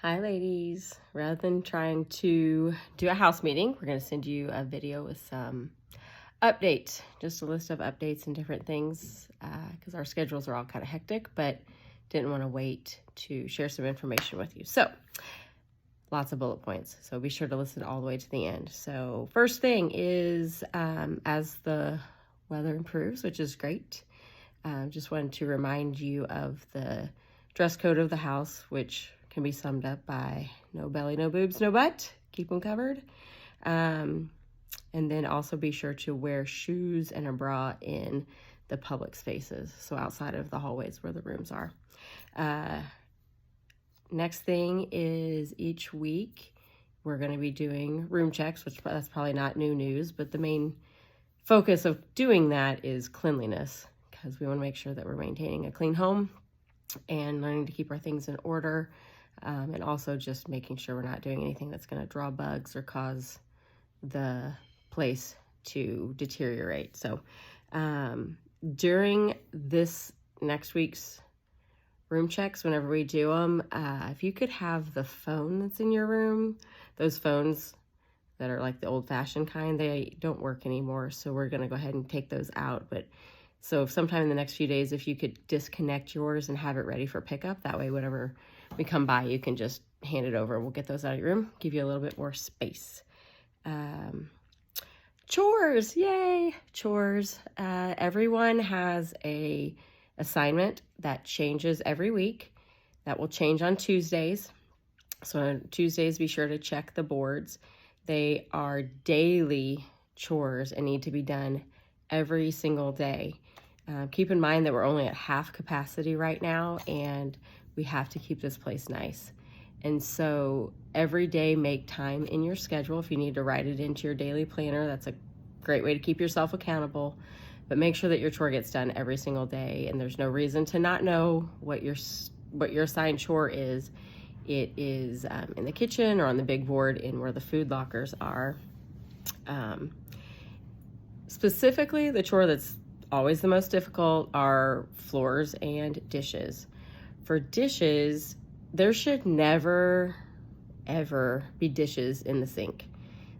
Hi ladies. Rather than trying to do a house meeting, we're going to send you a video with some updates, just a list of updates and different things because our schedules are all kind of hectic, but didn't want to wait to share some information with you. So lots of bullet points, so be sure to listen all the way to the end. So first thing is as the weather improves, which is great, just wanted to remind you of the dress code of the house, which can be summed up by no belly, no boobs, no butt. Keep them covered. And then also be sure to wear shoes and a bra in the public spaces, so outside of the hallways where the rooms are. Next thing is each week we're going to be doing room checks, which that's probably not new news, but the main focus of doing that is cleanliness, because we want to make sure that we're maintaining a clean home and learning to keep our things in order. And also just making sure we're not doing anything that's going to draw bugs or cause the place to deteriorate. So during this next week's room checks, whenever we do them, if you could have the phone that's in your room, those phones that are like the old-fashioned kind, they don't work anymore, so we're going to go ahead and take those out. But so if sometime in the next few days, if you could disconnect yours and have it ready for pickup, that way whenever we come by, you can just hand it over. We'll get those out of your room, give you a little bit more space. Chores, yay, chores. Everyone has a assignment that changes every week. That will change on Tuesdays. So on Tuesdays, be sure to check the boards. They are daily chores and need to be done every single day. Keep in mind that we're only at half capacity right now, and we have to keep this place nice. And so every day, make time in your schedule. If you need to write it into your daily planner, that's a great way to keep yourself accountable. But make sure that your chore gets done every single day, and there's no reason to not know what your assigned chore is. It is in the kitchen or on the big board in where the food lockers are. Specifically, the chore that's always the most difficult are floors and dishes. For dishes, there should never, ever be dishes in the sink.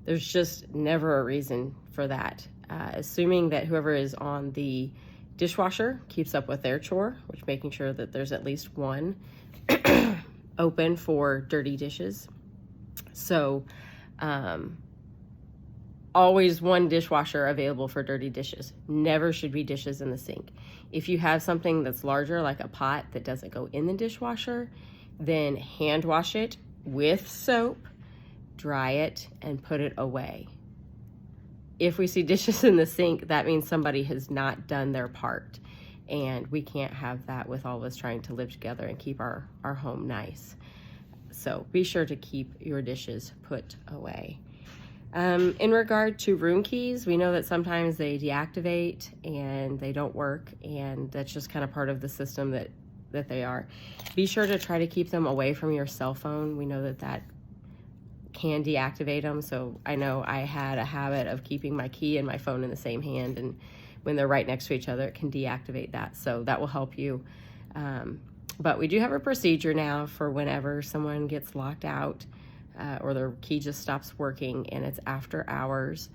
There's just never a reason for that. Assuming that whoever is on the dishwasher keeps up with their chore, which making sure that there's at least one open for dirty dishes. So always one dishwasher available for dirty dishes. Never should be dishes in the sink. If you have something that's larger, like a pot that doesn't go in the dishwasher, then hand wash it with soap, dry it, and put it away. If we see dishes in the sink, that means somebody has not done their part. And we can't have that with all of us trying to live together and keep our home nice. So be sure to keep your dishes put away. In regard to room keys, we know that sometimes they deactivate and they don't work, and that's just kind of part of the system that they are. Be sure to try to keep them away from your cell phone. We know that can deactivate them. So I know I had a habit of keeping my key and my phone in the same hand, and when they're right next to each other, it can deactivate that. So that will help you. But we do have a procedure now for whenever someone gets locked out or their key just stops working and it's after hours.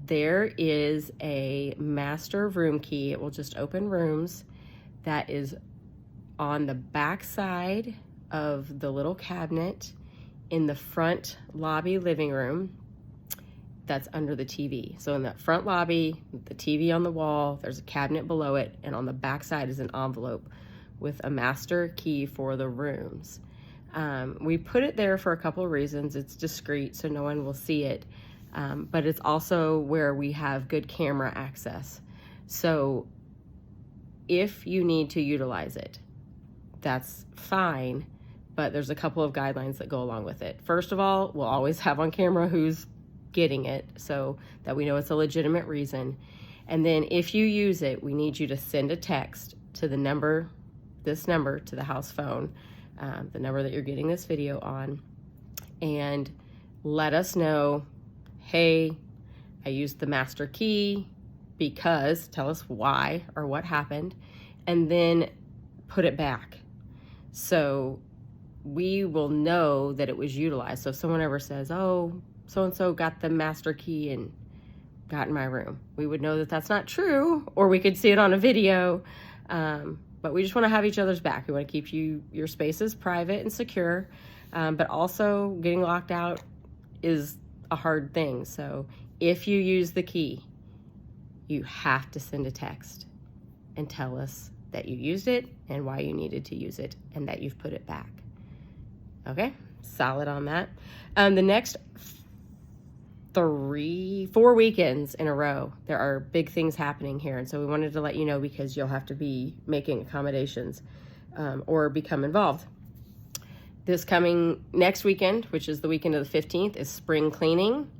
There is a master room key. It will just open rooms that is on the back side of the little cabinet in the front lobby living room that's under the TV. So in that front lobby, the TV on the wall, there's a cabinet below it, and on the back side is an envelope with a master key for the rooms. We put it there for a couple of reasons. It's discreet, so no one will see it, but it's also where we have good camera access. So if you need to utilize it, that's fine, but there's a couple of guidelines that go along with it. First of all, we'll always have on camera who's getting it so that we know it's a legitimate reason. And then if you use it, we need you to send a text to the number, this number, to the house phone, the number that you're getting this video on, and let us know, hey, I used the master key because, tell us why or what happened, and then put it back. So we will know that it was utilized. So if someone ever says, oh, so-and-so got the master key and got in my room, we would know that that's not true, or we could see it on a video. But we just want to have each other's back. We want to keep your spaces private and secure, but also getting locked out is a hard thing. So if you use the key, you have to send a text and tell us that you used it and why you needed to use it and that you've put it back. Okay, solid on that. The next 4 weekends in a row, there are big things happening here, and so we wanted to let you know, because you'll have to be making accommodations or become involved. This coming next weekend, which is the weekend of the 15th, is spring cleaning.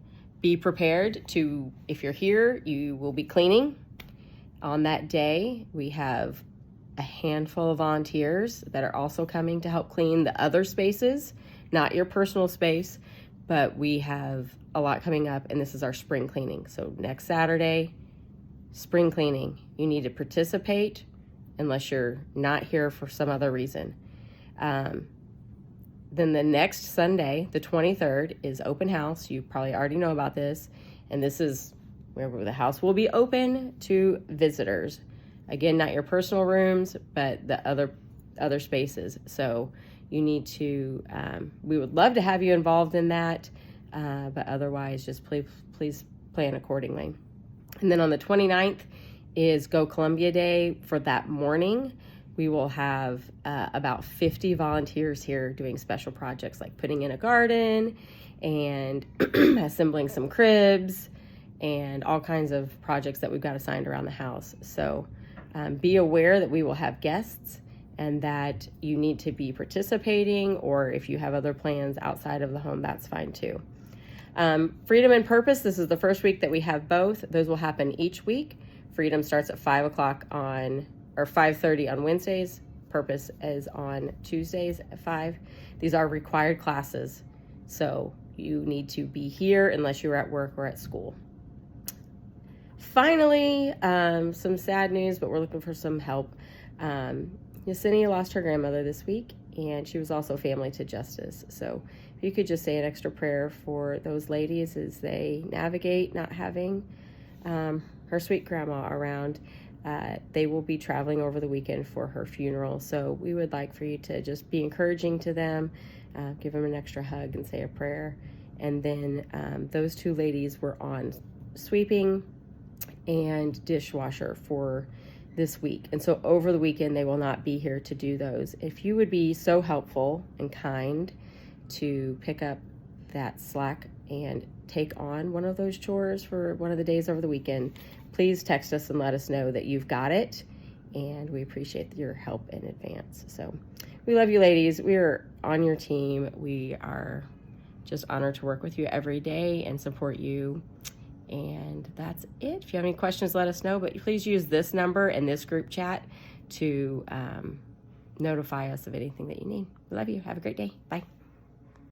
Be prepared to, if you're here, you will be cleaning. On that day, we have a handful of volunteers that are also coming to help clean the other spaces, not your personal space, but we have a lot coming up, and this is our spring cleaning. So next Saturday, spring cleaning. You need to participate unless you're not here for some other reason. Then the next Sunday, the 23rd, is open house. You probably already know about this, and this is where the house will be open to visitors. Again, not your personal rooms, but the other spaces. So you need to, we would love to have you involved in that, but otherwise just please plan accordingly. And then on the 29th is Go Columbia Day. For that morning, we will have about 50 volunteers here doing special projects like putting in a garden and assembling some cribs and all kinds of projects that we've got assigned around the house. So be aware that we will have guests and that you need to be participating, or if you have other plans outside of the home, that's fine too. Freedom and Purpose, this is the first week that we have both. Those will happen each week. Freedom starts at 5 o'clock or 5:30 on Wednesdays. Purpose is on Tuesdays at 5. These are required classes, so you need to be here unless you're at work or at school. Finally, some sad news, but we're looking for some help. Yesenia lost her grandmother this week, and she was also family to Justice. So if you could just say an extra prayer for those ladies as they navigate not having her sweet grandma around. They will be traveling over the weekend for her funeral. So we would like for you to just be encouraging to them, give them an extra hug and say a prayer. And then those two ladies were on sweeping and dishwasher for this week. And so over the weekend, they will not be here to do those. If you would be so helpful and kind to pick up that slack and take on one of those chores for one of the days over the weekend, please text us and let us know that you've got it, and we appreciate your help in advance. So we love you, ladies. We are on your team. We are just honored to work with you every day and support you. And that's it. If you have any questions, let us know, but please use this number and this group chat to notify us of anything that you need. We love you. Have a great day. Bye.